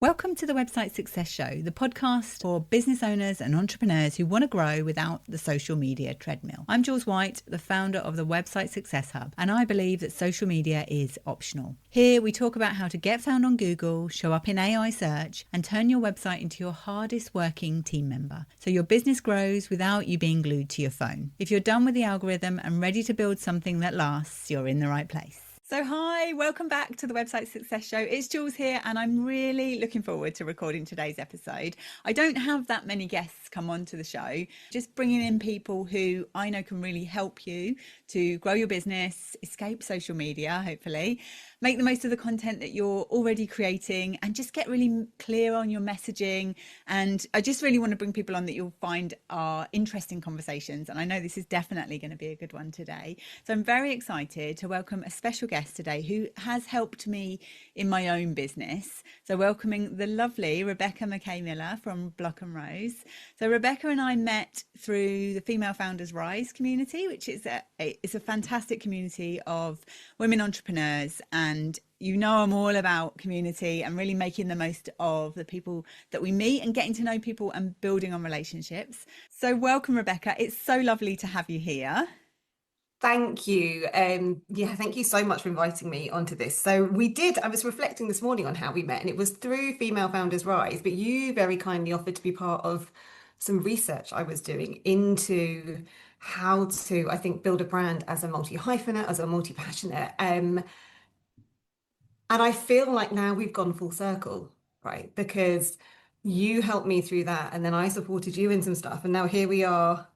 Welcome to the Website Success Show, the podcast for business owners and entrepreneurs who want to grow without the social media treadmill. I'm Jules White, the founder of the Website Success Hub, and I believe that social media is optional. Here we talk about how to get found on Google, show up in AI search, and turn your website into your hardest working team member, so your business grows without you being glued to your phone. If you're done with the algorithm and ready to build something that lasts, you're in the right place. So hi, welcome back to the Website Success Show. It's Jules here, and I'm really looking forward to recording today's episode. I don't have that many guests come on to the show, just bringing in people who I know can really help you to grow your business, escape social media, hopefully, make the most of the content that you're already creating, and just get really clear on your messaging. And I just really want to bring people on that you'll find are interesting conversations. And I know this is definitely going to be a good one today. So I'm very excited to welcome a special guest today who has helped me in my own business. So welcoming the lovely Rebecca Mackay Miller from BLOC and Rose. So Rebecca and I met through the Female Founders Rise community, which is a fantastic community of women entrepreneurs. And you know, I'm all about community and really making the most of the people that we meet and getting to know people and building on relationships. So welcome, Rebecca. It's so lovely to have you here. Thank you. Thank you so much for inviting me onto this. I was reflecting this morning on how we met, and it was through Female Founders Rise, but you very kindly offered to be part of some research I was doing into how to, I think, build a brand as a multi-hyphenate, as a multi-passionate. And I feel like now we've gone full circle, right? Because you helped me through that, and then I supported you in some stuff, and now here we are,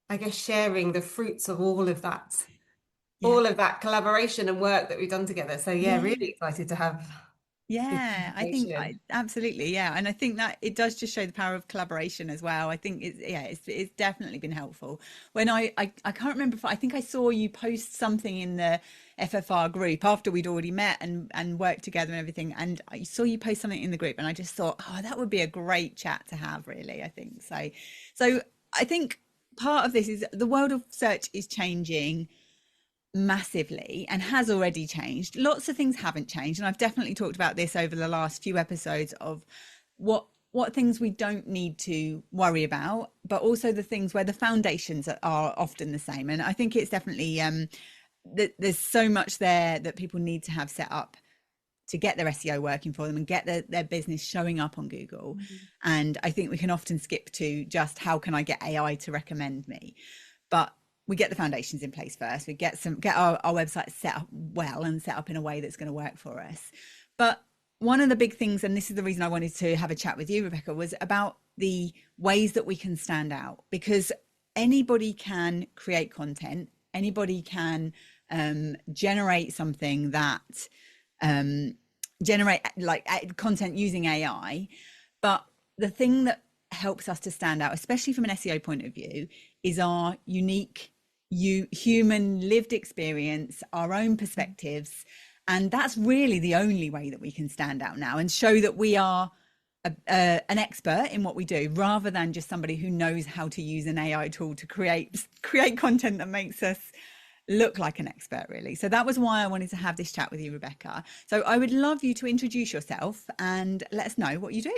I guess, sharing the fruits of Yeah. all of that collaboration and work that we've done together. So yeah, Yeah. really excited to have this Yeah, I think conversation. absolutely. Yeah. And I think that it does just show the power of collaboration as well. I think it's definitely been helpful. When I can't remember if I think I saw you post something in the FFR group after we'd already met and worked together and everything. And I saw you post something in the group and I just thought, oh, that would be a great chat to have, really, I think. So I think part of this is the world of search is changing massively and has already changed. Lots of things haven't changed, and I've definitely talked about this over the last few episodes of what things we don't need to worry about, but also the things where the foundations are often the same. And I think it's definitely that there's so much there that people need to have set up to get their SEO working for them and get their business showing up on Google. And I think we can often skip to just how can I get AI to recommend me, but we get the foundations in place first. We get our website set up well and set up in a way that's going to work for us. But one of the big things, and this is the reason I wanted to have a chat with you, Rebecca, was about the ways that we can stand out, because anybody can create content, anybody can generate something that generate like content using AI. But the thing that helps us to stand out, especially from an SEO point of view, is our unique human lived experience, our own perspectives. And that's really the only way that we can stand out now and show that we are an expert in what we do, rather than just somebody who knows how to use an AI tool to create content that makes us look like an expert, really. So that was why I wanted to have this chat with you, Rebecca. So I would love you to introduce yourself and let us know what you do.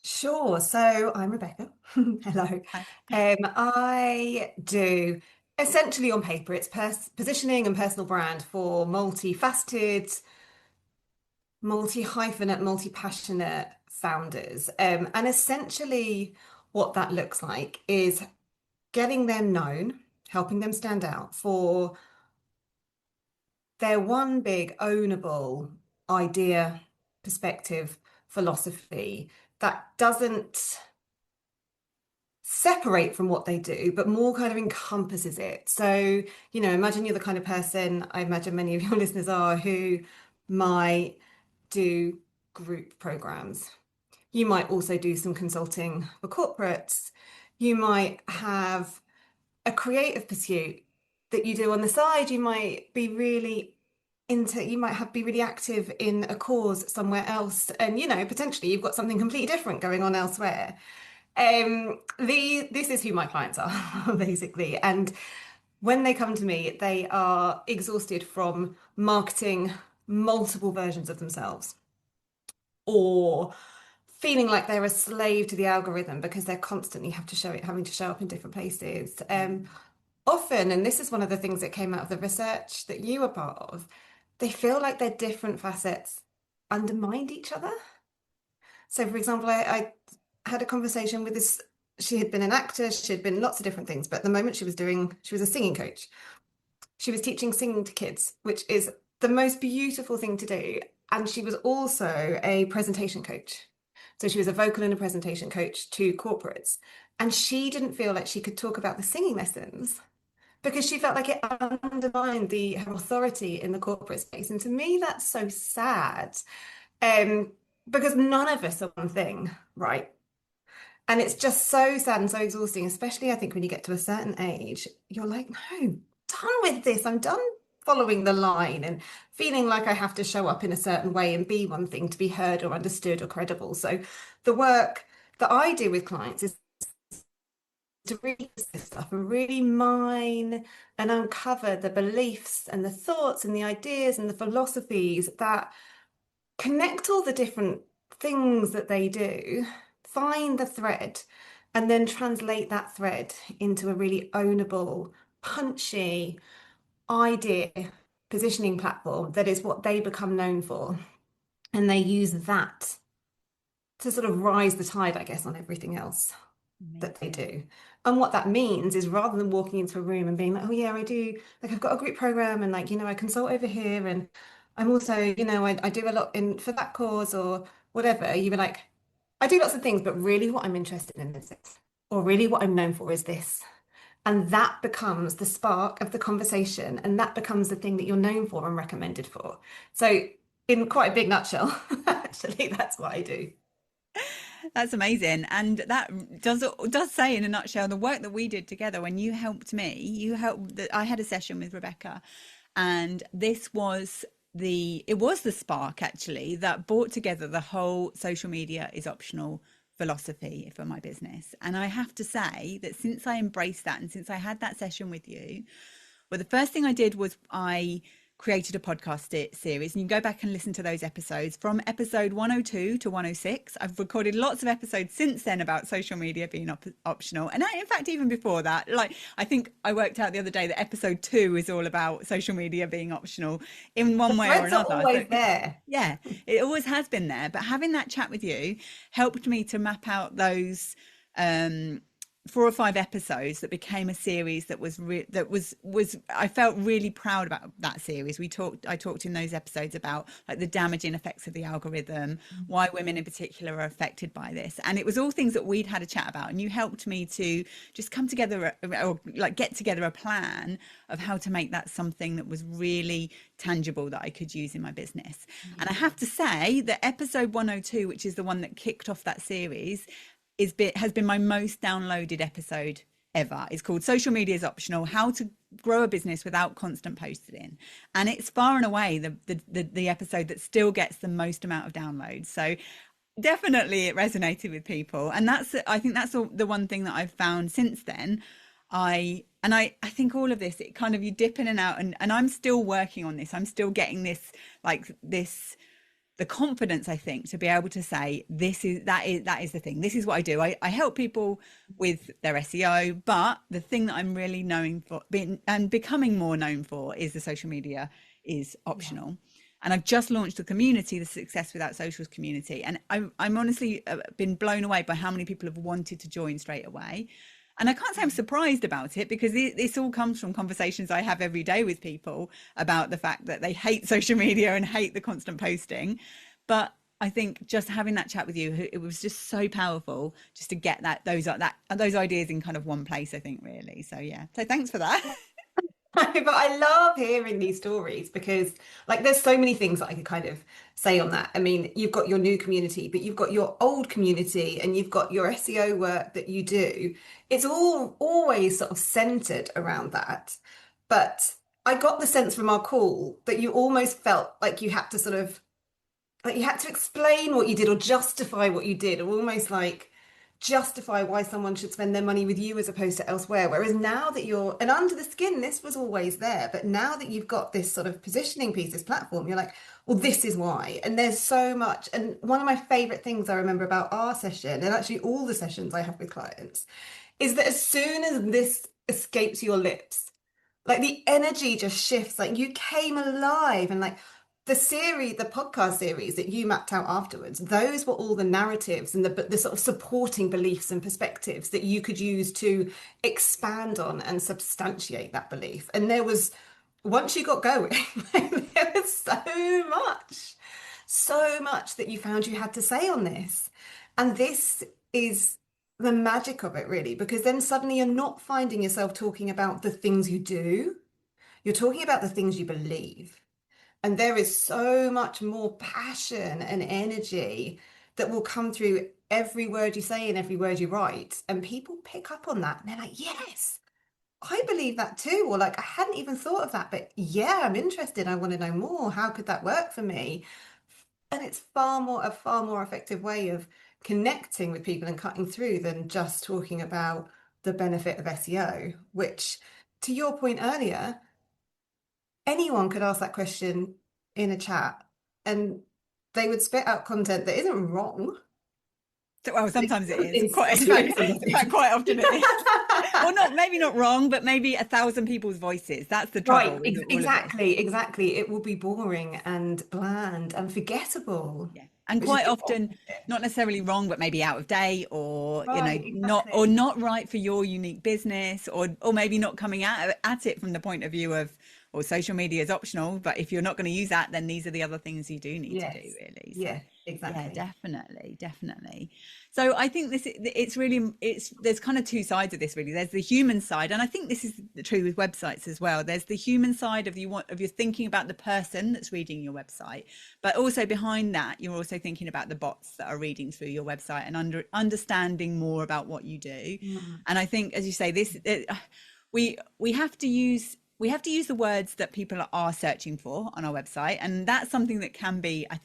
Sure. So I'm Rebecca. Hello. I do essentially on paper, it's positioning and personal brand for multifaceted, multi-hyphenate, multi-passionate founders. And essentially what that looks like is getting them known, helping them stand out for their one big ownable idea, perspective, philosophy that doesn't separate from what they do, but more kind of encompasses it. So, imagine you're the kind of person, I imagine many of your listeners are, who might do group programs. You might also do some consulting for corporates. You might have a creative pursuit that you do on the side. You might be really be really active in a cause somewhere else. And, potentially you've got something completely different going on elsewhere. This is who my clients are, basically. And when they come to me, they are exhausted from marketing multiple versions of themselves. or feeling like they're a slave to the algorithm because they're constantly having to show up in different places. Often, and this is one of the things that came out of the research that you were part of, they feel like their different facets undermined each other. So, for example, I had a conversation with this. She had been an actor, she had been lots of different things, but at the moment she was a singing coach. She was teaching singing to kids, which is the most beautiful thing to do. And she was also a presentation coach. So she was a vocal and a presentation coach to corporates. And she didn't feel like she could talk about the singing lessons because she felt like it undermined her authority in the corporate space. And to me, that's so sad. Um, because none of us are one thing, right? And it's just so sad and so exhausting, especially I think when you get to a certain age, you're like, no, done with this. I'm done following the line and feeling like I have to show up in a certain way and be one thing to be heard or understood or credible. So the work that I do with clients is to read this stuff and really mine and uncover the beliefs and the thoughts and the ideas and the philosophies that connect all the different things that they do, find the thread, and then translate that thread into a really ownable, punchy idea positioning platform that is what they become known for. And they use that to sort of rise the tide, I guess, on everything else that they Amazing. do. And what that means is rather than walking into a room and being like, oh yeah, I do, like I've got a group program and like, I consult over here and I'm also, I do a lot in for that cause or whatever. You were like, I do lots of things, but really what I'm interested in is this, or really what I'm known for is this. And that becomes the spark of the conversation, and that becomes the thing that you're known for and recommended for. So, in quite a big nutshell, actually, that's what I do. That's amazing. And that does say in a nutshell the work that we did together when you helped me. I had a session with Rebecca, and it was the spark actually that brought together the whole social media is optional philosophy for my business. And I have to say that since I embraced that and since I had that session with you, well, the first thing I did was I created a podcast series, and you can go back and listen to those episodes from episode 102 to 106. I've recorded lots of episodes since then about social media being optional, and in fact even before that, like I think I worked out the other day that episode 2 is all about social media being optional in The one way or threads are another. So always there. yeah, it always has been there, but having that chat with you helped me to map out those 4 or 5 episodes that became a series that was I felt really proud about that series. I talked in those episodes about like the damaging effects of the algorithm, why women in particular are affected by this, and it was all things that we'd had a chat about, and you helped me to just come together or like get together a plan of how to make that something that was really tangible that I could use in my business. And I have to say that episode 102, which is the one that kicked off that series, has been my most downloaded episode ever. It's called Social Media is Optional: How to Grow a Business Without Constant Posting. And it's far and away the episode that still gets the most amount of downloads. So definitely it resonated with people. And I think that's the one thing that I've found since then. I think all of this, it kind of, you dip in and out, and I'm still working on this. I'm still getting the confidence, I think, to be able to say that is the thing. This is what I do. I help people with their SEO, but the thing that I'm really known for and becoming more known for is the social media is Yeah. optional. And I've just launched a community, the Success Without Socials community, and I'm honestly been blown away by how many people have wanted to join straight away. And I can't say I'm surprised about it, because this all comes from conversations I have every day with people about the fact that they hate social media and hate the constant posting. But I think just having that chat with you, it was just so powerful just to get those ideas in kind of one place, I think, really. So yeah. So thanks for that. But I love hearing these stories because, like, there's so many things that I could kind of say on that. I mean, you've got your new community, but you've got your old community and you've got your SEO work that you do. It's all always sort of centered around that. But I got the sense from our call that you almost felt like you had to sort of, like, you had to explain what you did or justify what you did, or almost like justify why someone should spend their money with you as opposed to elsewhere. Whereas now that you're, and under the skin, this was always there, but now that you've got this sort of positioning piece, this platform, you're like, well, this is why. And there's so much. And one of my favorite things I remember about our session, and actually all the sessions I have with clients, is that as soon as this escapes your lips, like the energy just shifts, like you came alive. And like the podcast series that you mapped out afterwards, those were all the narratives and the sort of supporting beliefs and perspectives that you could use to expand on and substantiate that belief. And there was, once you got going, there was so much that you found you had to say on this. And this is the magic of it, really, because then suddenly you're not finding yourself talking about the things you do, you're talking about the things you believe. And there is so much more passion and energy that will come through every word you say and every word you write. And people pick up on that and they're like, yes, I believe that too. Or like, I hadn't even thought of that, but yeah, I'm interested. I want to know more. How could that work for me? And it's a far more effective way of connecting with people and cutting through than just talking about the benefit of SEO, which, to your point earlier, anyone could ask that question in a chat and they would spit out content that isn't wrong. Well, sometimes it is. In fact, quite often it is. Or not, maybe not wrong, but maybe 1,000 people's voices. That's the trouble. Right, exactly. It will be boring and bland and forgettable. Yeah. And quite often not necessarily wrong, but maybe out of date, or right, not right for your unique business, or maybe not coming at it from the point of view of, or social media is optional, but if you're not going to use that, then these are the other things you do need to do, really. So, yeah, exactly. Yeah, definitely. So I think there's kind of two sides of this, really. There's the human side, and I think this is true with websites as well. There's the human side of you're thinking about the person that's reading your website, but also behind that, you're also thinking about the bots that are reading through your website and understanding more about what you do. Mm. And I think, as you say, we have to use the words that people are searching for on our website, and that's something that can be a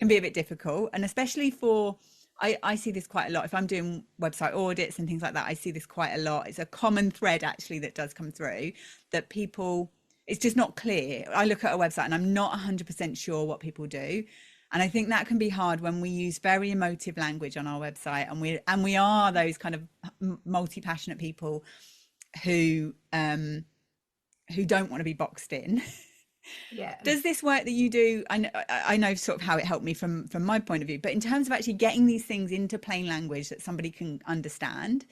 bit difficult, and especially for I see this quite a lot if I'm doing website audits and things like that. I see this quite a lot. It's a common thread actually that does come through, that people, it's just not clear. I look at a website and I'm not 100% sure what people do, and I think that can be hard when we use very emotive language on our website, and we are those kind of multi-passionate people who don't want to be boxed in. Yeah. Does this work that you do, I know sort of how it helped me from my point of view, but in terms of actually getting these things into plain language that somebody can understand,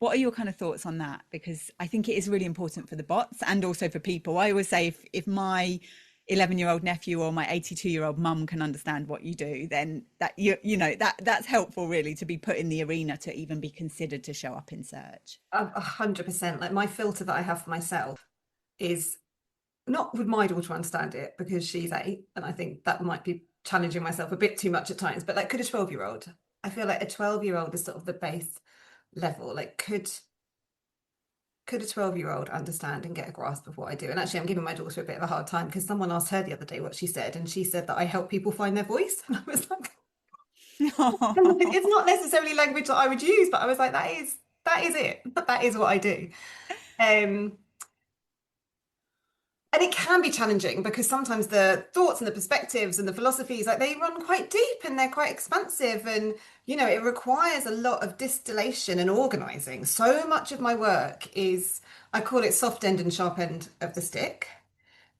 what are your kind of thoughts on that? Because I think it is really important for the bots and also for people. I always say if my 11-year-old nephew or my 82-year-old mum can understand what you do, then that's helpful, really, to be put in the arena to even be considered to show up in search. 100%. Like my filter that I have for myself is not would my daughter understand it because she's 8, and I think that might be challenging myself a bit too much at times, but like could a 12-year-old, I feel like a 12-year-old is sort of the base level. Like could a 12-year-old understand and get a grasp of what I do? And actually I'm giving my daughter a bit of a hard time because someone asked her the other day what she said, and she said that I help people find their voice, and I was like it's not necessarily language that I would use, but I was like that is it, that is what I do. And it can be challenging because sometimes the thoughts and the perspectives and the philosophies, like they run quite deep and they're quite expansive, and it requires a lot of distillation and organizing. So much of my work is, I call it soft end and sharp end of the stick.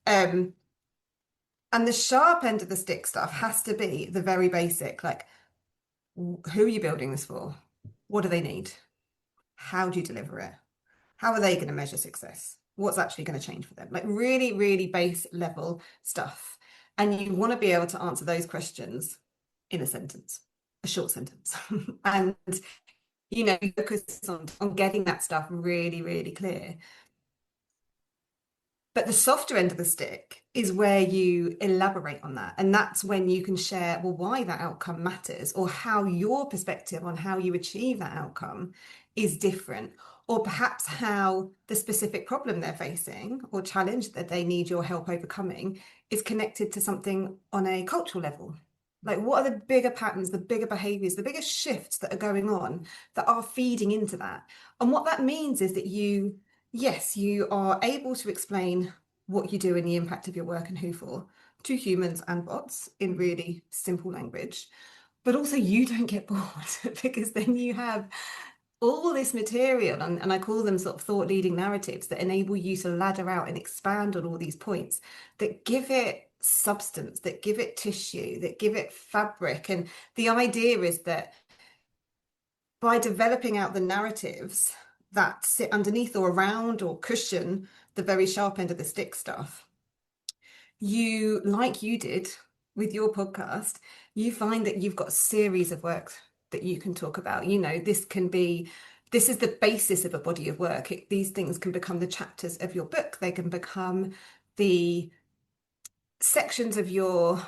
And the sharp end of the stick stuff has to be the very basic, like who are you building this for? What do they need? How do you deliver it? How are they going to measure success? What's actually going to change for them? Like really, really base level stuff. And you want to be able to answer those questions in a sentence, a short sentence. And, focus on getting that stuff really, really clear. But the softer end of the stick is where you elaborate on that. And that's when you can share, well, why that outcome matters, or how your perspective on how you achieve that outcome is different, or perhaps how the specific problem they're facing or challenge that they need your help overcoming is connected to something on a cultural level, Like, what are the bigger patterns, the bigger behaviors, the bigger shifts that are going on that are feeding into that? And what that means is that yes, you are able to explain what you do and the impact of your work and who for to humans and bots in really simple language. But also, you don't get bored because then you have all this material, and I call them sort of thought leading narratives that enable you to ladder out and expand on all these points that give it substance, that give it tissue, that give it fabric. And the idea is that by developing out the narratives that sit underneath or around or cushion the very sharp end of the stick stuff, you, like you did with your podcast, you find that you've got a series of work that you can talk about. You know, this is the basis of a body of work. These things can become the chapters of your book. They can become the sections of your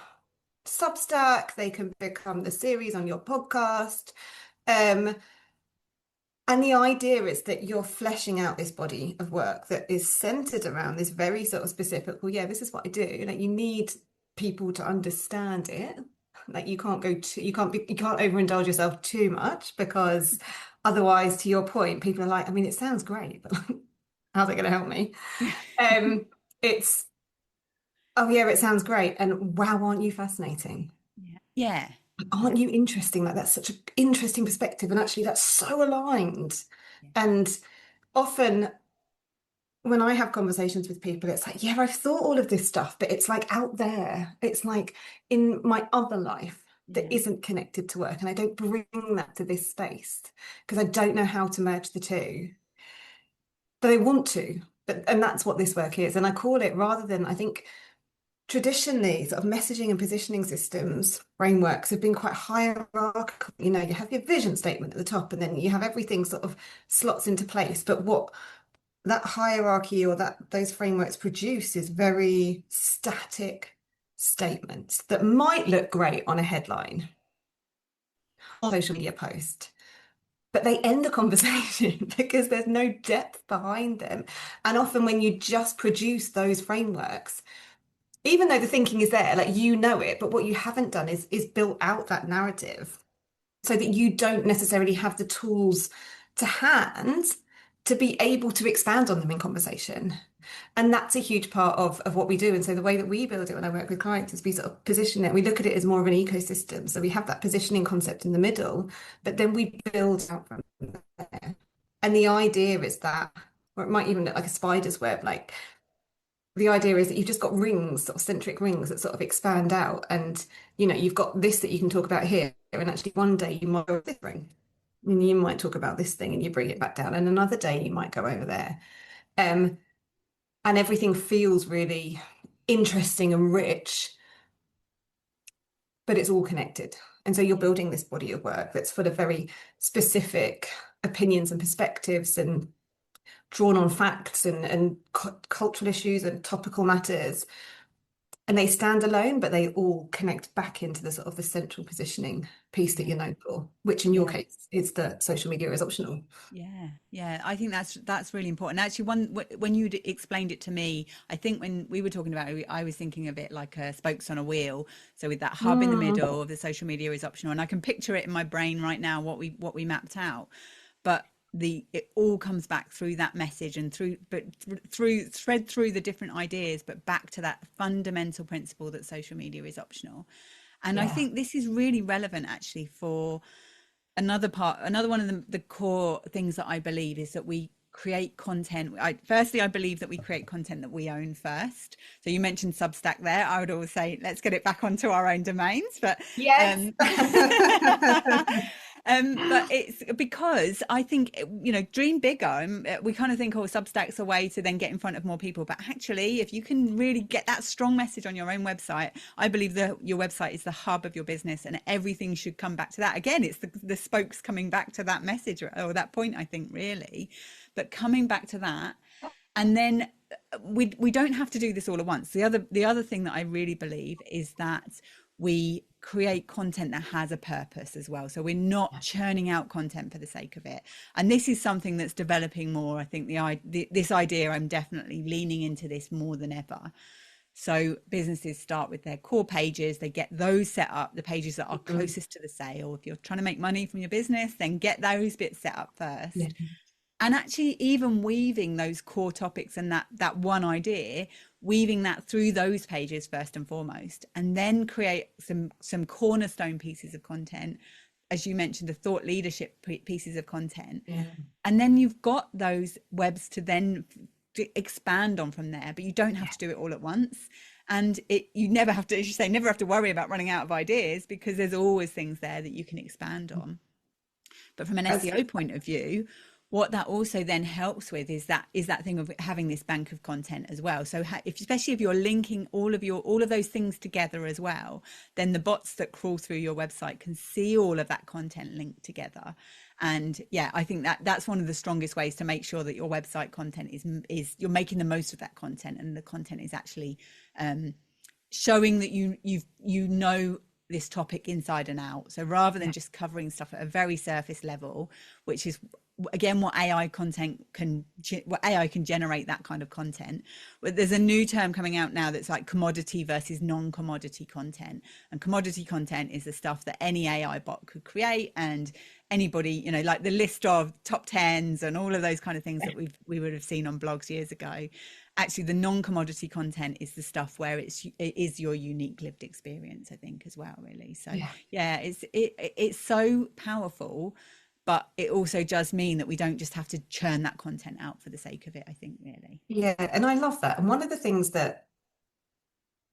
Substack. They can become the series on your podcast. And the idea is that you're fleshing out this body of work that is centered around this very sort of specific, well, yeah, this is what I do. Like, you need people to understand it. Like, you can't overindulge yourself too much, because otherwise, to your point, people are like, I mean, it sounds great, but how's it going to help me? It's, oh yeah, it sounds great. And wow, aren't you fascinating? Yeah. Aren't you interesting? Like, that's such an interesting perspective. And actually, that's so aligned. And often when I have conversations with people, it's like, yeah, I've thought all of this stuff, but it's like out there. It's like in my other life that isn't connected to work. And I don't bring that to this space because I don't know how to merge the two. But I want to. And that's what this work is. And I call it, rather than, I think, traditionally, sort of messaging and positioning systems, frameworks have been quite hierarchical. You know, you have your vision statement at the top, and then you have everything sort of slots into place. But what that hierarchy or those frameworks produce is very static statements that might look great on a headline or social media post, but they end the conversation because there's no depth behind them. And often when you just produce those frameworks, even though the thinking is there, like, you know it, but what you haven't done is built out that narrative so that you don't necessarily have the tools to hand to be able to expand on them in conversation. And that's a huge part of what we do. And so the way that we build it when I work with clients is we sort of position it, we look at it as more of an ecosystem. So we have that positioning concept in the middle, but then we build out from there. And the idea is that, or it might even look like a spider's web, like, the idea is that you've just got rings, sort of centric rings that sort of expand out. And, you know, you've got this that you can talk about here. And actually one day you might go with this ring. And you might talk about this thing and you bring it back down. And another day you might go over there. And everything feels really interesting and rich, but it's all connected. And so you're building this body of work that's full of very specific opinions and perspectives and drawn on facts and cultural issues and topical matters. And they stand alone, but they all connect back into the sort of the central positioning piece that you're known for, which in your case is that social media is optional. Yeah, I think that's really important. Actually, when you explained it to me, I think when we were talking about it, I was thinking of it like a spokes on a wheel. So with that hub in the middle of the social media is optional, and I can picture it in my brain right now what we mapped out. But it all comes back through that message and through the different ideas, but back to that fundamental principle that social media is optional. And I think this is really relevant actually for another one of the core things that I believe is that we create content. Firstly, I believe that we create content that we own first. So you mentioned Substack there. I would always say, let's get it back onto our own domains. But yes. But it's because I think, you know, dream bigger. We kind of think, oh, Substack's a way to then get in front of more people. But actually, if you can really get that strong message on your own website, I believe that your website is the hub of your business and everything should come back to that. Again, it's the spokes coming back to that message or that point, I think, really. But coming back to that. And then we don't have to do this all at once. The other thing that I really believe is that we create content that has a purpose as well. So we're not churning out content for the sake of it. And this is something that's developing more. I think this idea, I'm definitely leaning into this more than ever. So businesses start with their core pages, they get those set up, the pages that are closest to the sale. If you're trying to make money from your business, then get those bits set up Yeah. first. And actually even weaving those core topics and that one idea, weaving that through those pages first and foremost, and then create some cornerstone pieces of content, as you mentioned, the thought leadership pieces of content. Yeah. And then you've got those webs to then expand on from there, but you don't have to do it all at once. And you never have to, as you say, never have to worry about running out of ideas, because there's always things there that you can expand on. But from an SEO point of view, what that also then helps with is that thing of having this bank of content as well. So especially if you're linking all of those things together as well, then the bots that crawl through your website can see all of that content linked together. And yeah, I think that's one of the strongest ways to make sure that your website content is you're making the most of that content, and the content is actually showing that you know this topic inside and out. So rather than just covering stuff at a very surface level, which is again what AI can generate, that kind of content. But there's a new term coming out now that's like commodity versus non-commodity content. And commodity content is the stuff that any AI bot could create, and anybody, you know, like the list of top tens and all of those kind of things that we would have seen on blogs years ago. Actually, the non-commodity content is the stuff where it is your unique lived experience, I think, as well, really. So yeah, it's so powerful, but it also does mean that we don't just have to churn that content out for the sake of it, I think, really. Yeah, and I love that. And one of the things that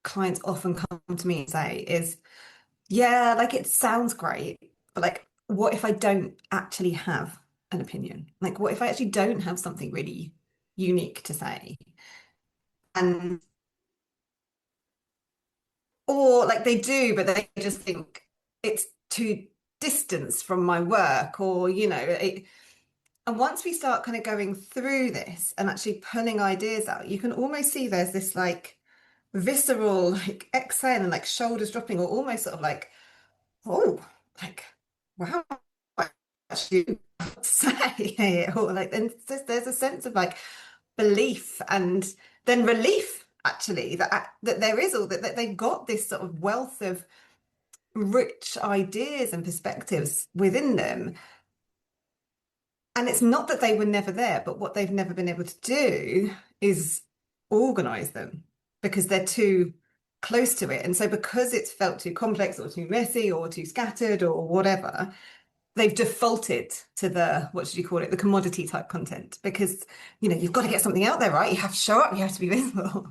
clients often come to me and say is, yeah, like it sounds great, but like, what if I don't actually have an opinion? Like, what if I actually don't have something really unique to say? And or like they do, but they just think it's too distance from my work, or you know, and once we start kind of going through this and actually pulling ideas out, you can almost see there's this like visceral like exhale and like shoulders dropping, or almost sort of like, oh, like wow, I actually have to say it, or like, and there's a sense of like belief and then relief actually that there is all that they've got this sort of wealth of rich ideas and perspectives within them. And it's not that they were never there, but what they've never been able to do is organize them because they're too close to it. And so because it's felt too complex or too messy or too scattered or whatever, they've defaulted to the, what should you call it, the commodity type content, because, you know, you've got to get something out there, right? You have to show up, you have to be visible.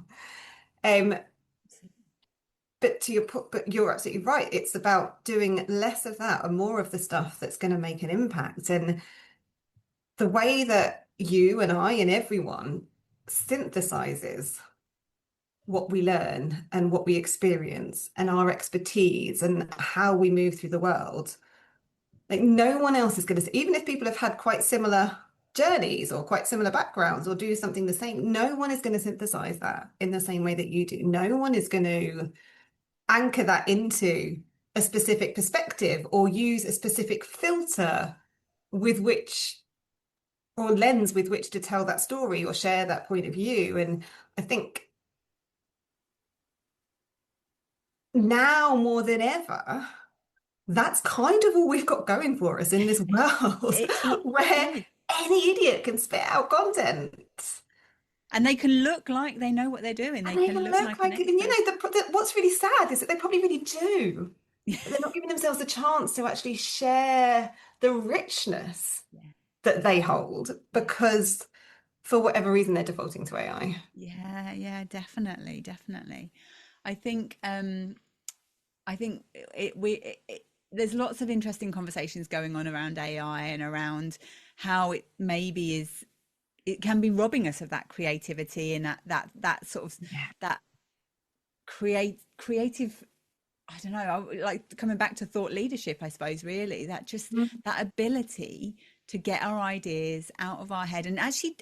But to your point, but you're absolutely right. It's about doing less of that and more of the stuff that's going to make an impact. And the way that you and I and everyone synthesizes what we learn and what we experience and our expertise and how we move through the world, like no one else is going to, even if people have had quite similar journeys or quite similar backgrounds or do something the same, no one is going to synthesize that in the same way that you do. No one is going to anchor that into a specific perspective or use a specific filter with which, or lens with which to tell that story or share that point of view. And I think now more than ever, that's kind of all we've got going for us in this world where Is. any idiot can spit out content. And they can look like they know what they're doing. They can look like and you know, what's really sad is that they probably really do. But they're not giving themselves a chance to actually share the richness that they hold because for whatever reason they're defaulting to AI. Yeah, definitely. I think there's lots of interesting conversations going on around AI and around how it maybe it can be robbing us of that creativity and that sort of that creative, I don't know, like coming back to thought leadership, I suppose, really, that just that ability to get our ideas out of our head. And actually,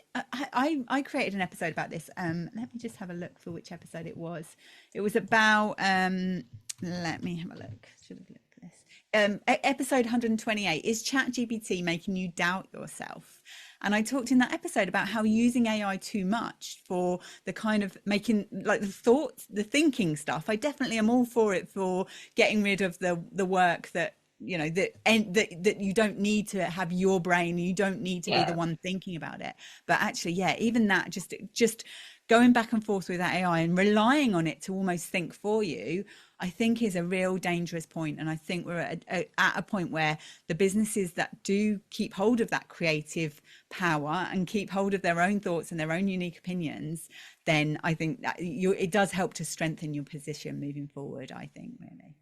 I created an episode about this. Let me just have a look for which episode it was. It was about, let me have a look. Should have looked at this. Episode 128, is ChatGPT making you doubt yourself? And I talked in that episode about how using AI too much for the kind of making like the thoughts, the thinking stuff, I definitely am all for it, for getting rid of the work that, you know, that you don't need to have your brain, you don't need to be the Yeah. one thinking about it. But actually, yeah, even that, just going back and forth with that AI and relying on it to almost think for you, I think is a real dangerous point. And I think we're at a point where the businesses that do keep hold of that creative power and keep hold of their own thoughts and their own unique opinions, then I think that it does help to strengthen your position moving forward, I think, really.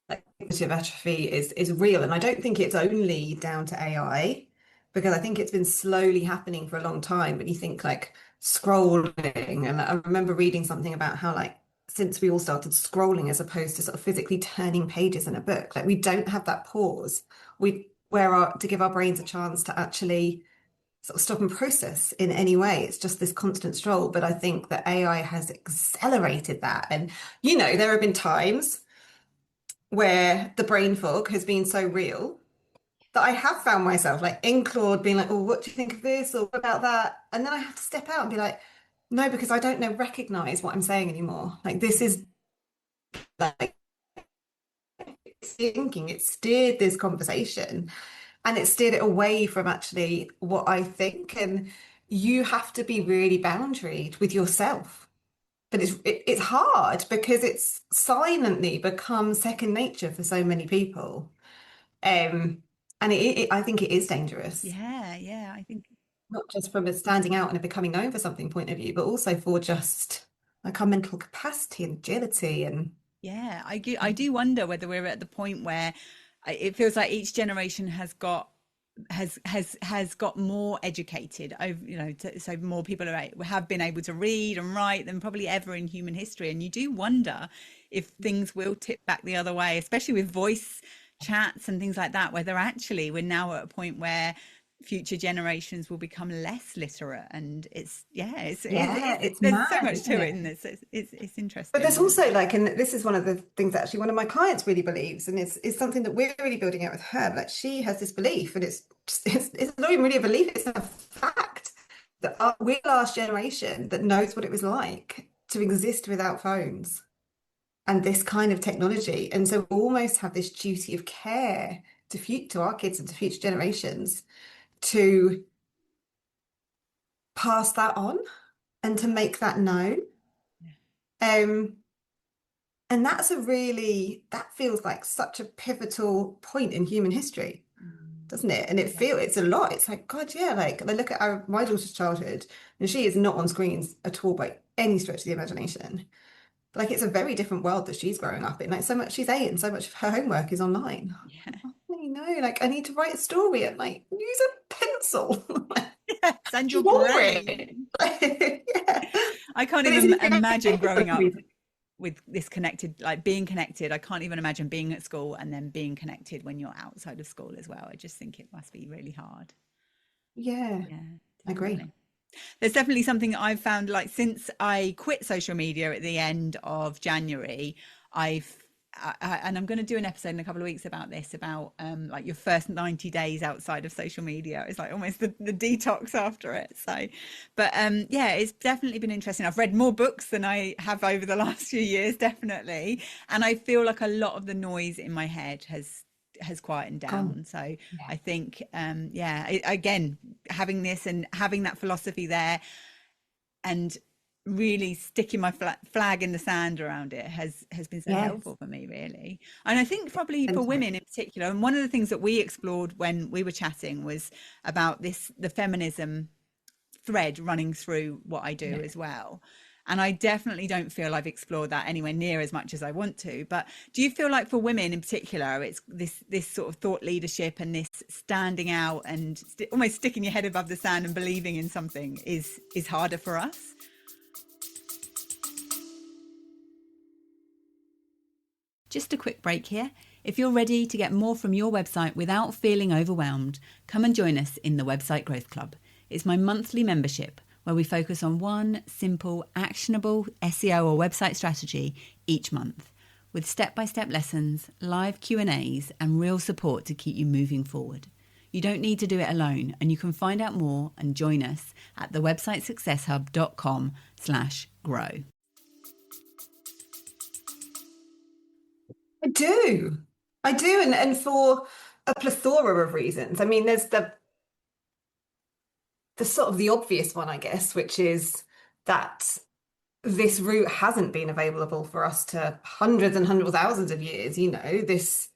Like cognitive atrophy is real, and I don't think it's only down to AI, because I think it's been slowly happening for a long time. But you think like scrolling, and I remember reading something about how like since we all started scrolling as opposed to sort of physically turning pages in a book, like we don't have that pause. We where our to give our brains a chance to actually sort of stop and process in any way. It's just this constant stroll. But I think that AI has accelerated that, and there have been times where the brain fog has been so real that I have found myself like in Claude being like, oh, what do you think of this? Or what about that? And then I have to step out and be like, no, because I don't know, recognize what I'm saying anymore. Like this is like thinking, it steered this conversation and it steered it away from actually what I think. And you have to be really boundaried with yourself. But it's hard because it's silently become second nature for so many people. And I think it is dangerous, Yeah, I think. not just from a standing out and a becoming known for something point of view, but also for just like our mental capacity and agility and Yeah, I do wonder whether we're at the point where it feels like each generation has got more educated over, so more people have been able to read and write than probably ever in human history. And you do wonder if things will tip back the other way, especially with voice chats and things like that, whether actually we're now at a point where future generations will become less literate. And yeah, it's there's so mad, much isn't to it it? in this. It's But there's interesting. also like, and this is one of the things that actually one of my clients really believes, and it's something that we're really building out with her. Like she has this belief, and it's not even really a belief; it's a fact that we're the last generation that knows what it was like to exist without phones and this kind of technology, and so we almost have this duty of care to our kids and to future generations to pass that on and to make that known. Yeah. Um, And that feels like such a pivotal point in human history, Mm, doesn't it? And yeah. it's a lot. It's like, God, yeah, like I look at my daughter's childhood, and she is not on screens at all by any stretch of the imagination. Like it's a very different world that she's growing up in. Like so much, she's 8 and so much of her homework is online. Yeah. You know, like I need to write a story and like use a pencil. Yes, and your Draw it. brain. Yeah. I can't But it's even imagine growing up incredible. with this connected, like being connected. I can't even imagine being at school and then being connected when you're outside of school as well. I just think it must be really hard. Yeah, Yeah, I agree. definitely. There's definitely something I've found, like since I quit social media at the end of January, I've and I'm going to do an episode in a couple of weeks about this, about like your first 90 days outside of social media. It's like almost the detox after it. So, but yeah, it's definitely been interesting. I've read more books than I have over the last few years, definitely. And I feel like a lot of the noise in my head has quietened Gone. down. So Yeah. I think again, having this and having that philosophy there and really sticking my flag in the sand around it has been so Yes. helpful for me, really. And I think probably for Sentiment. women in particular, and one of the things that we explored when we were chatting was about the feminism thread running through what I do Yeah. as well. And I definitely don't feel I've explored that anywhere near as much as I want to. But do you feel like for women in particular, it's this sort of thought leadership and this standing out and almost sticking your head above the sand and believing in something is harder for us? Just a quick break here. If you're ready to get more from your website without feeling overwhelmed, come and join us in the Website Growth Club. It's my monthly membership where we focus on one simple, actionable SEO or website strategy each month, with step-by-step lessons, live Q&As, and real support to keep you moving forward. You don't need to do it alone, and you can find out more and join us at the website successhub.com/grow. I do. I do, and for a plethora of reasons. I mean, there's the sort of the obvious one, I guess, which is that this route hasn't been available for us to hundreds and hundreds of thousands of years, this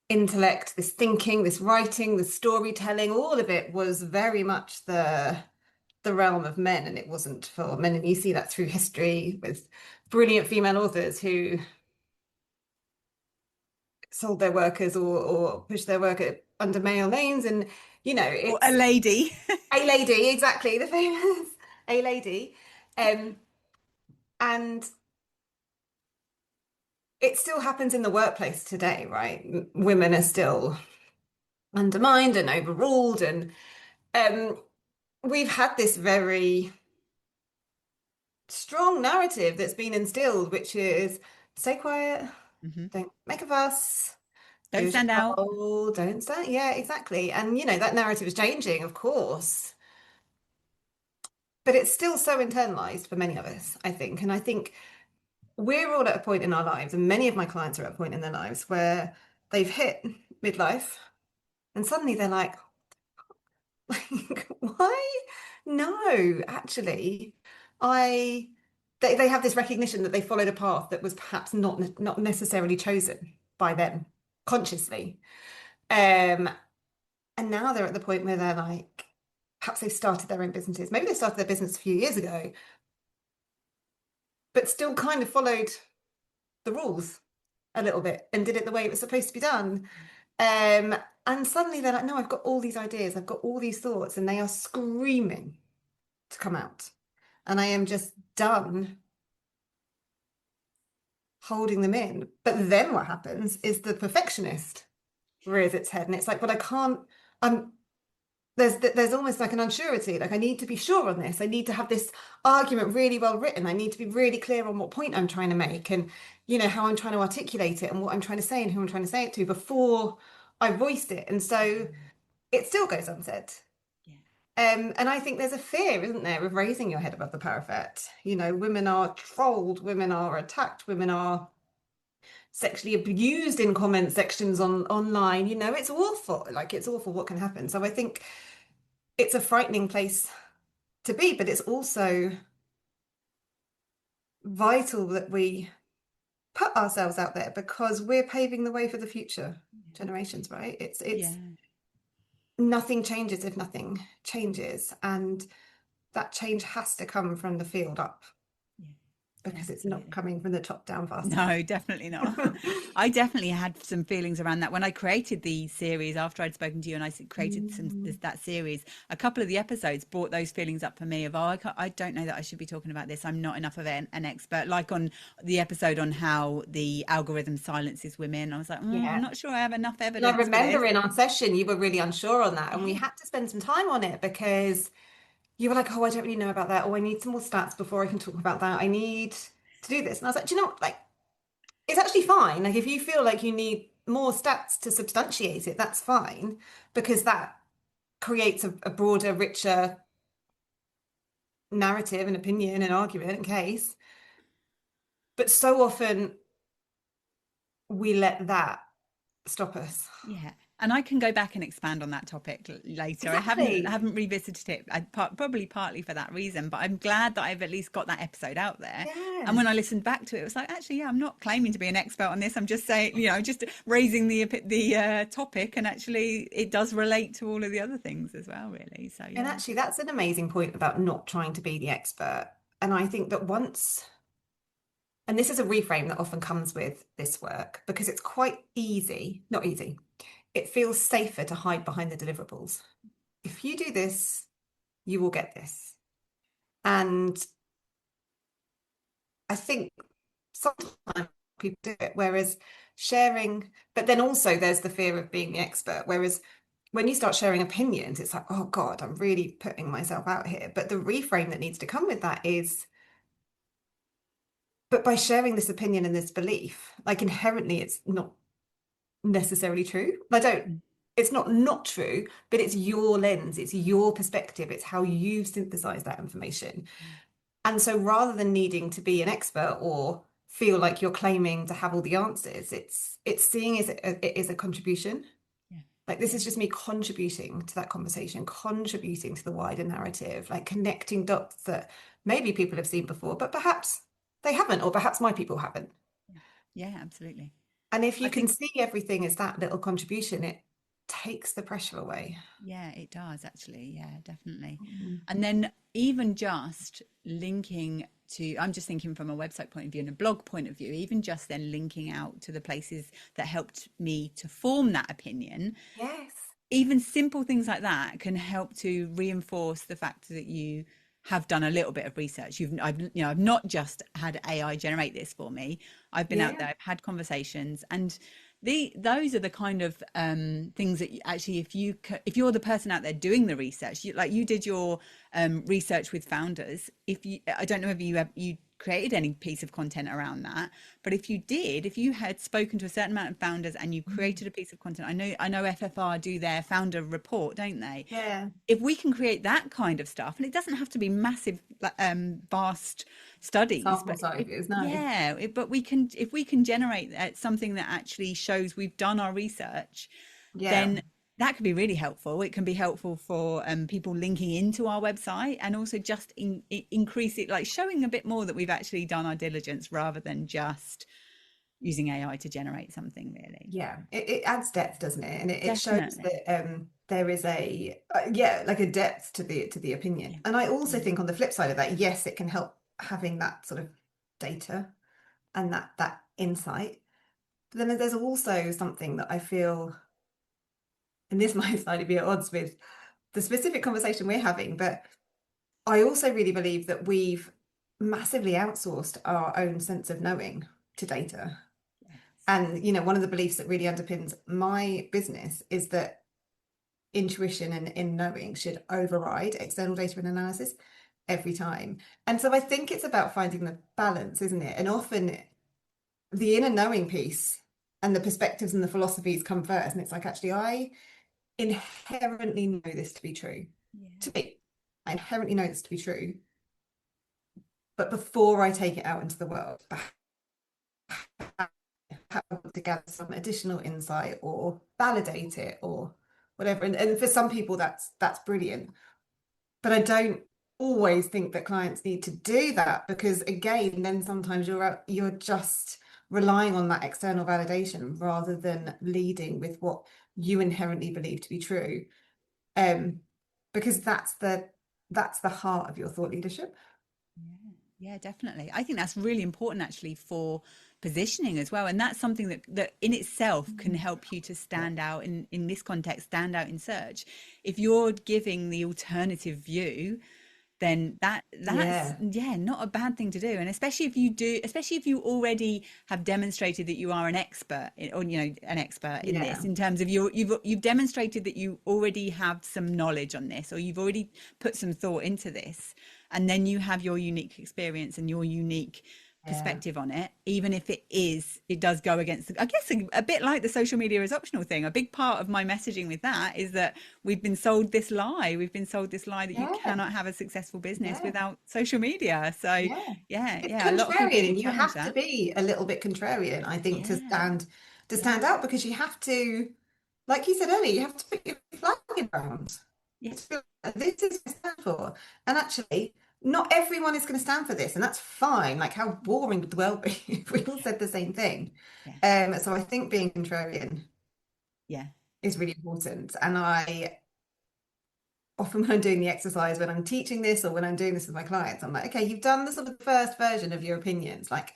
intellect, this thinking, this writing, this storytelling, all of it was very much the realm of men, and it wasn't for men. And you see that through history with brilliant female authors who sold their workers or pushed their work under male names, and Or a it's lady. a lady, exactly, the famous a lady, and it still happens in the workplace today, right? Women are still undermined and overruled, and we've had this very strong narrative that's been instilled, which is stay quiet, Mhm. don't make a fuss, do Don't as you're stand out. told, don't stand. Yeah, exactly. And that narrative is changing, of course, but it's still so internalized for many of us, I think. And I think we're all at a point in our lives, and many of my clients are at a point in their lives where they've hit midlife and suddenly they're like, why? No, actually, I they have this recognition that they followed a path that was perhaps not necessarily chosen by them consciously. Um, and now they're at the point where they're like, perhaps they've started their own businesses. Maybe they started their business a few years ago, but still kind of followed the rules a little bit and did it the way it was supposed to be done. Um, and suddenly they're like, no, I've got all these ideas, I've got all these thoughts, and they are screaming to come out. And I am just done holding them in. But then what happens is the perfectionist rears its head, and it's like, but I can't, I'm there's almost like an unsurety. Like, I need to be sure on this. I need to have this argument really well written. I need to be really clear on what point I'm trying to make, and how I'm trying to articulate it, and what I'm trying to say, and who I'm trying to say it to before I voiced it. And so it still goes unsaid. Yeah. And I think there's a fear, isn't there, of raising your head above the parapet. Women are trolled, women are attacked, women are sexually abused in comment sections online. It's awful. Like, it's awful what can happen. So I think it's a frightening place to be, but it's also vital that we put ourselves out there, because we're paving the way for the future generations, right? It's Yeah. nothing changes if nothing changes, and that change has to come from the field up, Yeah. because it's not Absolutely. coming from the top down fast enough. No, definitely not. I definitely had some feelings around that when I created the series after I'd spoken to you, and I created that series. A couple of the episodes brought those feelings up for me of, I don't know that I should be talking about this. I'm not enough of an expert. Like on the episode on how the algorithm silences women, I was like, Yeah. I'm not sure I have enough And I evidence for this. remember in our session, you were really unsure on that, and we Yeah. had to spend some time on it, because you were like, oh, I don't really know about that. Oh, I need some more stats before I can talk about that. I need to do this. And I was like, do you know what? Like, it's actually fine. Like, if you feel like you need more stats to substantiate it, that's fine, because that creates a broader, richer narrative and opinion and argument and case. But so often we let that stop us. Yeah. And I can go back and expand on that topic later. I Exactly. haven't revisited it, probably partly for that reason, but I'm glad that I've at least got that episode out there. And Yeah. when I listened back to it, it was like, actually, yeah, I'm not claiming to be an expert on this. I'm just saying, just raising the topic, and actually it does relate to all of the other things as well, really. So And yeah. actually, that's an amazing point about not trying to be the expert. And I think that and this is a reframe that often comes with this work, because it's quite easy, not easy, it feels safer to hide behind the deliverables. If you do this, you will get this. And I think sometimes people do it, whereas sharing, but then also there's the fear of being the expert. Whereas when you start sharing opinions, it's like, oh God, I'm really putting myself out here. But the reframe that needs to come with that is, but by sharing this opinion and this belief, like, inherently it's not necessarily true. I don't, it's not true, but it's your lens, it's your perspective, it's how you synthesize that information. And so rather than needing to be an expert or feel like you're claiming to have all the answers, it's seeing it as a contribution. Yeah. Like this Yeah. is just me contributing to that conversation, contributing to the wider narrative, like connecting dots that maybe people have seen before, but perhaps they haven't, or perhaps my people haven't. Yeah. Yeah, absolutely. And if I you can think, see everything as that little contribution, it takes the pressure away. yeah, it does actually. Yeah, definitely. Mm. And then even just linking to, I'm just thinking from a website point of view and a blog point of view, even just then linking out to the places that helped me to form that opinion, Yes. even simple things like that can help to reinforce the fact that you have done a little bit of research. I've not just had AI generate this for me. I've been out Yeah. there, I've had conversations, and those are the kind of things that actually, if you're the person out there doing the research, like you did your research with founders. If you, I don't know if you created any piece of content around that, but if you had spoken to a certain amount of founders and you Mm. created a piece of content, I know FFR do their founder report, don't they? Yeah. If we can create that kind of stuff, and it doesn't have to be massive vast studies, Sample but sizes, no. but we can, if we can generate something that actually shows we've done our research, Yeah. then that could be really helpful. It can be helpful for people linking into our website, and also just increase it, like showing a bit more that we've actually done our diligence rather than just using AI to generate something, really. Yeah. It adds depth, doesn't it? And it shows Definitely. that there is a yeah, like a depth to the opinion. Yeah. And I also Yeah. think on the flip side of that, yes, it can help having that sort of data and that insight. But then there's also something that I feel, and this might slightly be at odds with the specific conversation we're having, but I also really believe that we've massively outsourced our own sense of knowing to data. Yes. And, you know, one of the beliefs that really underpins my business is that intuition and in knowing should override external data and analysis every time. And so I think it's about finding the balance, isn't it? And often the inner knowing piece and the perspectives and the philosophies come first. And it's like, actually, I inherently know this to be true. Yeah. To me, I inherently know this to be true. But before I take it out into the world, I want to gather some additional insight or validate it or whatever. And for some people, that's brilliant. But I don't always think that clients need to do that because again, then sometimes you're just relying on that external validation rather than leading with what you inherently believe to be true. Um, because that's the heart of your thought leadership. Yeah, yeah, definitely. I think that's really important actually for positioning as well. And that's something that in itself can help you to Yeah. stand out in this context, stand out in search. If you're giving the alternative view, then that's Yeah. yeah, not a bad thing to do. And especially if you do, especially if you already have demonstrated that you are an expert or an expert in Yeah. this, in terms of you've demonstrated that you already have some knowledge on this, or you've already put some thought into this, and then you have your unique experience and your unique Yeah. perspective on it, even if it does go against, I guess, a bit like the social media is optional thing. A big part of my messaging with that is that we've been sold this lie. We've been sold this lie that you Yeah. cannot have a successful business Yeah. without social media. So Yeah. yeah, It's yeah, a lot of people contrarian, will and you challenge have to that. be a little bit contrarian, I think, Yeah, to yeah, stand out because you have to, like you said earlier, you have to put your flag in ground. yeah, It's this is what I stand for. And actually, not everyone is going to stand for this, and that's fine. Like, how boring would the world be if we all said the same thing? yeah, So I think being contrarian yeah, is really important. And I often when I'm doing the exercise, when I'm teaching this or when I'm doing this with my clients, I'm like, okay, you've done the sort of first version of your opinions. Like,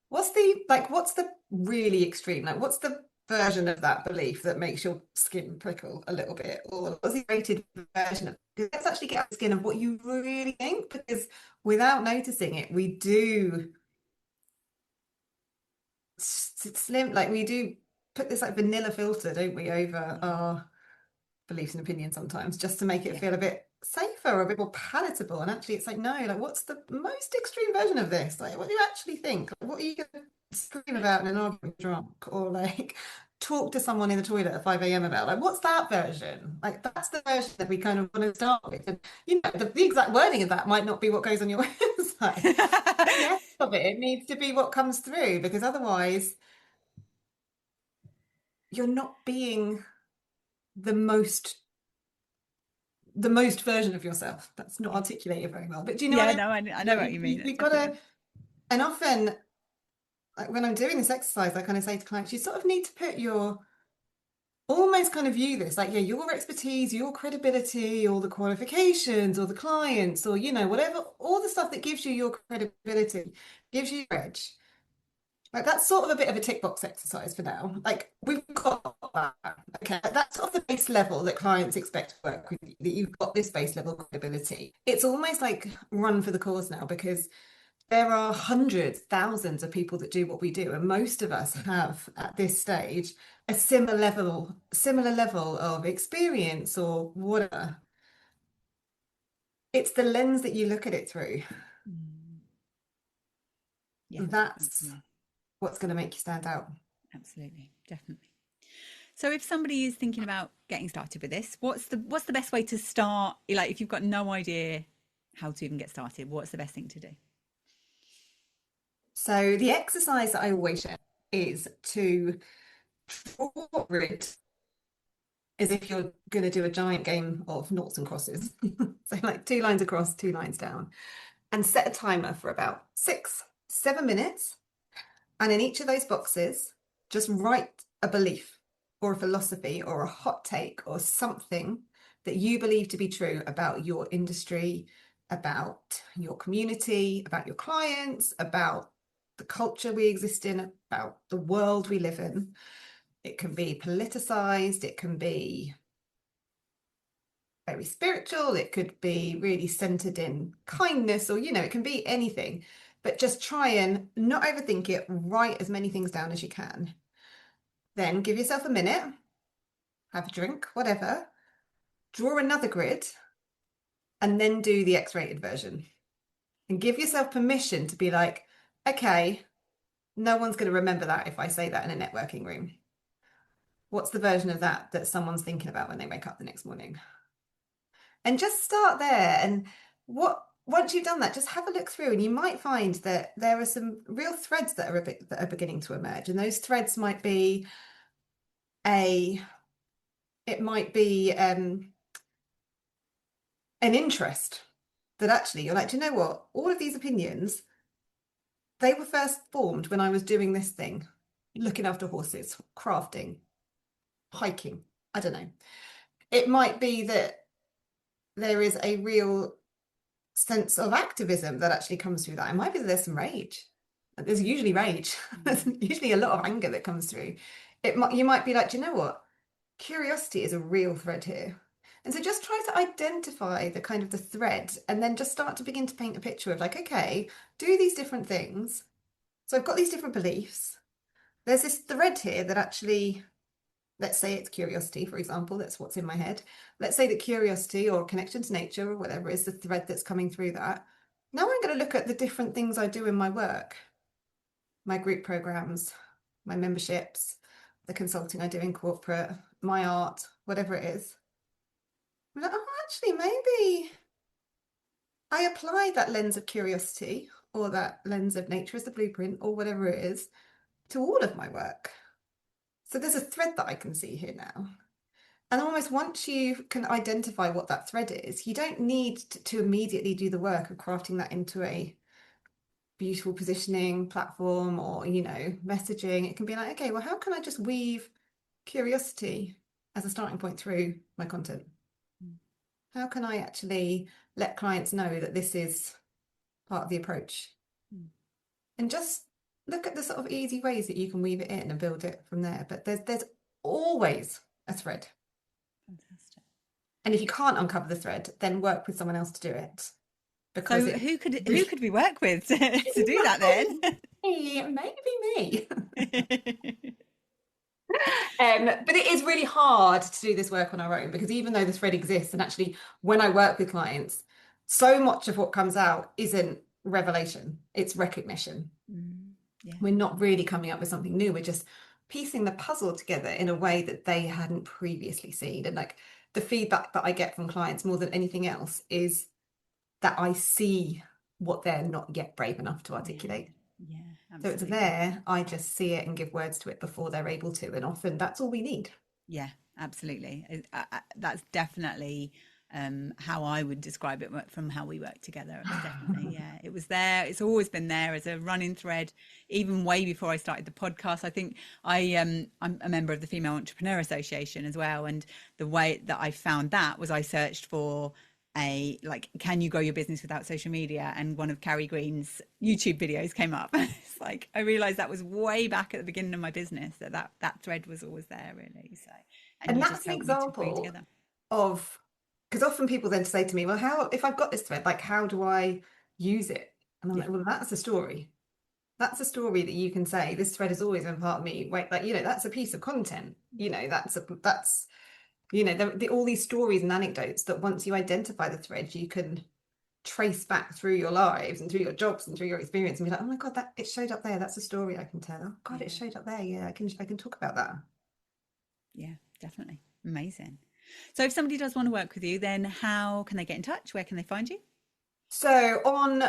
what's the really extreme? Like, what's the version of that belief that makes your skin prickle a little bit? Or what's the rated version of let's actually get out the skin of what you really think, because without noticing it, we do slim, like we do put this like vanilla filter, don't we, over yeah, our beliefs and opinions sometimes just to make it yeah, feel a bit safer or a bit more palatable. And actually, it's like, no, like, what's the most extreme version of this? Like, what do you actually think? Like, what are you going to scream about in an argument drunk or like talk to someone in the toilet at 5 a.m. about? Like, what's that version? Like, that's the version that we kind of want to start with. And, the exact wording of that might not be what goes on your website. But the essence of it needs to be what comes through, because otherwise you're not being the most version of yourself. That's not articulated very well. But do you know what I mean? No, I know what you mean. We've got to, and often, like when I'm doing this exercise, I kind of say to clients, you sort of need to put almost kind of view this like, your expertise, your credibility, all the qualifications, or the clients, or, whatever, all the stuff that gives you your credibility, gives you your edge. Like that's sort of a bit of a tick box exercise for now. Like we've got that. Okay, that's sort of the base level that clients expect to work with you, that you've got this base level credibility. It's almost like run for the cause now, because there are hundreds, thousands of people that do what we do, and most of us have at this stage a similar level of experience or whatever. It's the lens that you look at it through. Yeah, that's absolutely. What's going to make you stand out. Absolutely, definitely. So if somebody is thinking about getting started with this, what's the best way to start? Like if you've got no idea how to even get started, what's the best thing to do? So the exercise that I always share is to draw a grid as if you're going to do a giant game of noughts and crosses. So like 2 lines across, 2 lines down, and set a timer for about 6-7 minutes. And in each of those boxes, just write a belief or a philosophy or a hot take or something that you believe to be true about your industry, about your community, about your clients, about the culture we exist in, about the world we live in. It can be politicized, it can be very spiritual, it could be really centered in kindness, or, it can be anything. But just try and not overthink it, write as many things down as you can. Then give yourself a minute, have a drink, whatever, draw another grid, and then do the X-rated version. And give yourself permission to be like, okay, no one's going to remember that if I say that in a networking room. What's the version of that someone's thinking about when they wake up the next morning? And just start there. And once you've done that, just have a look through, and you might find that there are some real threads that are beginning to emerge. And those threads might be an interest that actually you're like, do you know what? All of these opinions, they were first formed when I was doing this thing, looking after horses, crafting, hiking. I don't know. It might be that there is a real sense of activism that actually comes through that. It might be that there's some rage. There's usually rage. There's usually a lot of anger that comes through. You might be like, do you know what? Curiosity is a real thread here. And so just try to identify the kind of the thread, and then just start to begin to paint a picture of like, okay, do these different things. So I've got these different beliefs. There's this thread here that actually, let's say it's curiosity, for example, that's what's in my head. Let's say that curiosity or connection to nature or whatever is the thread that's coming through that. Now I'm going to look at the different things I do in my work, my group programs, my memberships, the consulting I do in corporate, my art, whatever it is. I'm like, oh, actually, maybe I apply that lens of curiosity or that lens of nature as the blueprint or whatever it is to all of my work. So there's a thread that I can see here now. And almost once you can identify what that thread is, you don't need to immediately do the work of crafting that into a beautiful positioning platform or, messaging. It can be like, okay, well, how can I just weave curiosity as a starting point through my content? How can I actually let clients know that this is part of the approach? And just look at the sort of easy ways that you can weave it in and build it from there. But there's always a thread. Fantastic. And if you can't uncover the thread, then work with someone else to do it. Because so who could we work with to do that then? Maybe me. But it is really hard to do this work on our own, because even though the thread exists, and actually when I work with clients, so much of what comes out isn't revelation, it's recognition. Yeah. We're not really coming up with something new, we're just piecing the puzzle together in a way that they hadn't previously seen. And like the feedback that I get from clients more than anything else is that I see what they're not yet brave enough to articulate. Yeah, So it's absolutely. there, I just see it and give words to it before they're able to. And often that's all we need. Yeah, absolutely. That's definitely how I would describe it from how we work together. Definitely, yeah. It was there. It's always been there as a running thread, even way before I started the podcast. I think I'm a member of the Female Entrepreneur Association as well, and the way that I found that was I searched for can you grow your business without social media, and one of Carrie Green's YouTube videos came up. It's like I realized that was way back at the beginning of my business, that thread was always there, really. So, and And you that's just an helped me to bring it example together. of, because often people then say to me, well, how, if I've got this thread, like, how do I use it? And I'm Yeah, like, well, that's a story. That's a story that you can say, this thread has always been part of me. Wait, like, that's a piece of content. That's all these stories and anecdotes that once you identify the thread, you can trace back through your lives and through your jobs and through your experience and be like, oh my God, that it showed up there. That's a story I can tell. Oh God, it yeah, showed up there. Yeah, I can talk about that. yeah, definitely. Amazing. So if somebody does want to work with you, then how can they get in touch? Where can they find you? So on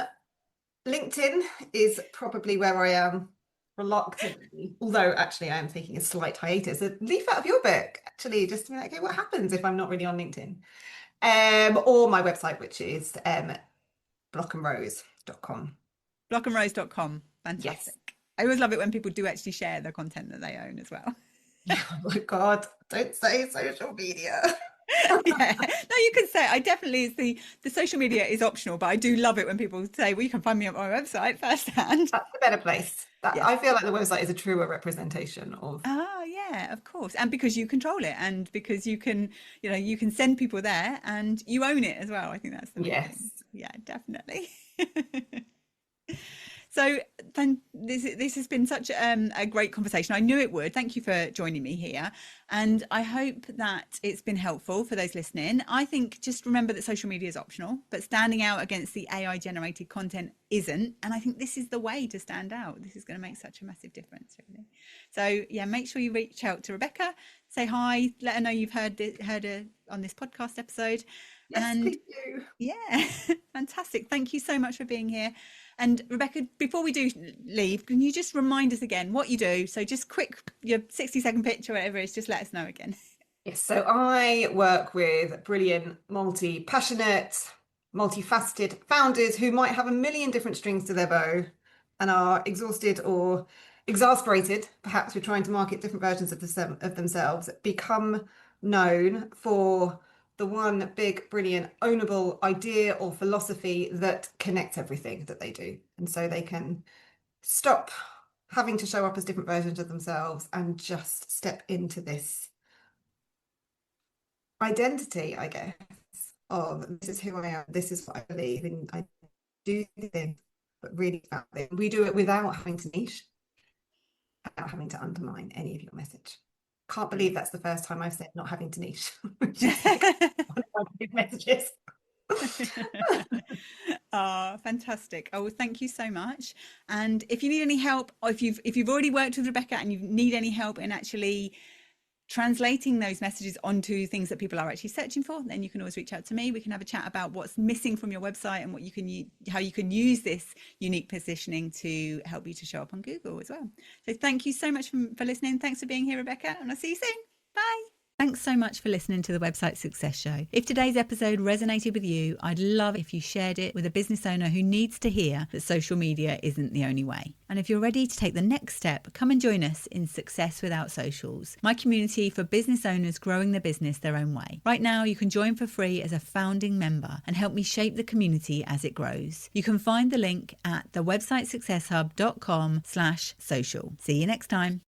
LinkedIn is probably where I am reluctantly, although actually I am taking a slight hiatus. A leaf out of your book, actually, just to be like, okay, what happens if I'm not really on LinkedIn? Or my website, which is blockandrose.com. blockandrose.com. Yes. Fantastic. I always love it when people do actually share the content that they own as well. Oh my God, don't say social media. Yeah, no, you can say I definitely it's the social media is optional, but I do love it when people say, well, you can find me on my website firsthand. That's a better place. That Yes. I feel like the website is a truer representation of. Ah, yeah, of course. And because you control it, and because you can send people there and you own it as well. I think that's the main thing. Yes. Yeah, definitely. So then this has been such a great conversation. I knew it would. Thank you for joining me here. And I hope that it's been helpful for those listening. I think just remember that social media is optional, but standing out against the AI generated content isn't. And I think this is the way to stand out. This is going to make such a massive difference, really. So yeah, make sure you reach out to Rebecca, say hi, let her know you've heard her on this podcast episode. Yes, And please do. yeah, fantastic. Thank you so much for being here. And Rebecca, before we do leave, can you just remind us again what you do? So just quick, your 60-second pitch or whatever it is, just let us know again. Yes, so I work with brilliant, passionate, multifaceted founders who might have a million different strings to their bow and are exhausted or exasperated, perhaps with trying to market different versions of themselves, become known for the one big, brilliant, ownable idea or philosophy that connects everything that they do. And so they can stop having to show up as different versions of themselves and just step into this identity, I guess, of this is who I am, this is what I believe, and I do this, but really about it. We do it without having to niche, without having to undermine any of your message. Can't believe that's the first time I've said not having to niche, which is like one of my big messages. Oh, fantastic. Oh, well, thank you so much. And if you need any help, or if you've already worked with Rebecca and you need any help in actually translating those messages onto things that people are actually searching for, then you can always reach out to me. We can have a chat about what's missing from your website and what you can how you can use this unique positioning to help you to show up on Google as well. So thank you so much for listening. Thanks for being here, Rebecca, and I'll see you soon. Bye. Thanks so much for listening to the Website Success Show. If today's episode resonated with you, I'd love if you shared it with a business owner who needs to hear that social media isn't the only way. And if you're ready to take the next step, come and join us in Success Without Socials, my community for business owners growing their business their own way. Right now, you can join for free as a founding member and help me shape the community as it grows. You can find the link at thewebsitesuccesshub.com/social. See you next time.